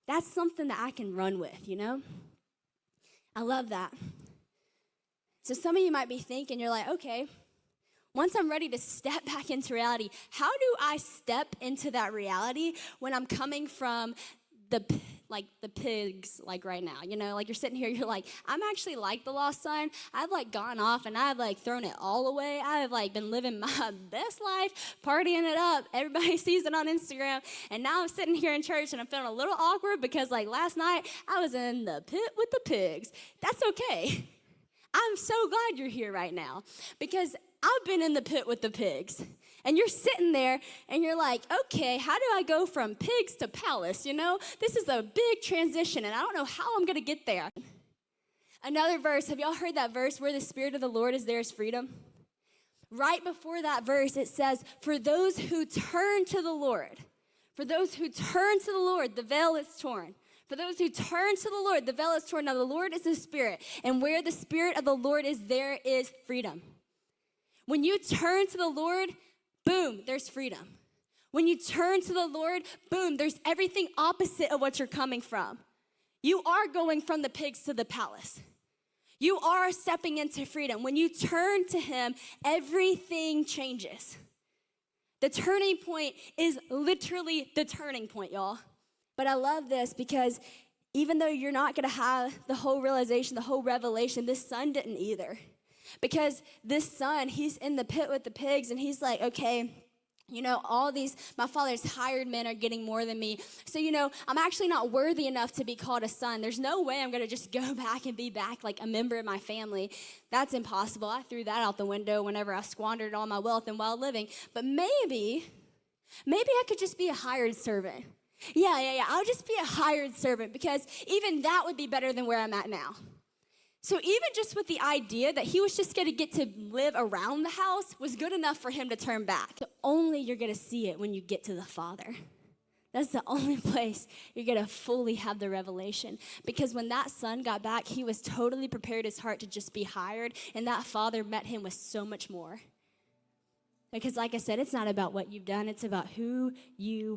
That's something that I can run with, you know? I love that. So some of you might be thinking, you're like, okay, once I'm ready to step back into reality, how do I step into that reality when I'm coming from the pigs, like right now, you know, like you're sitting here, you're like, I'm actually like the lost son. I've like gone off and I've like thrown it all away. I've like been living my best life, partying it up. Everybody sees it on Instagram. And now I'm sitting here in church and I'm feeling a little awkward because like last night I was in the pit with the pigs. That's okay. I'm so glad you're here right now because I've been in the pit with the pigs. And you're sitting there and you're like, okay, how do I go from pigs to palace? You know, this is a big transition and I don't know how I'm going to get there. Another verse, have y'all heard that verse where the Spirit of the Lord is, there is freedom? Right before that verse, it says, for those who turn to the Lord, the veil is torn. For those who turn to the Lord, the veil is torn. Now the Lord is the Spirit, and where the Spirit of the Lord is, there is freedom. When you turn to the Lord, boom, there's freedom. When you turn to the Lord, boom, there's everything opposite of what you're coming from. You are going from the pigs to the palace. You are stepping into freedom. When you turn to Him, everything changes. The turning point is literally the turning point, y'all. But I love this because even though you're not going to have the whole realization, the whole revelation, this son didn't either. Because this son, he's in the pit with the pigs, and he's like, okay, you know, all these, my father's hired men are getting more than me. So, you know, I'm actually not worthy enough to be called a son. There's no way I'm going to just go back and be back like a member of my family. That's impossible. I threw that out the window whenever I squandered all my wealth and while living. But maybe I could just be a hired servant. Yeah. I'll just be a hired servant because even that would be better than where I'm at now. So even just with the idea that he was just going to get to live around the house was good enough for him to turn back. Only you're going to see it when you get to the Father. That's the only place you're going to fully have the revelation. Because when that son got back, he was totally prepared his heart to just be hired, and that father met him with so much more. Because like I said, it's not about what you've done, it's about who you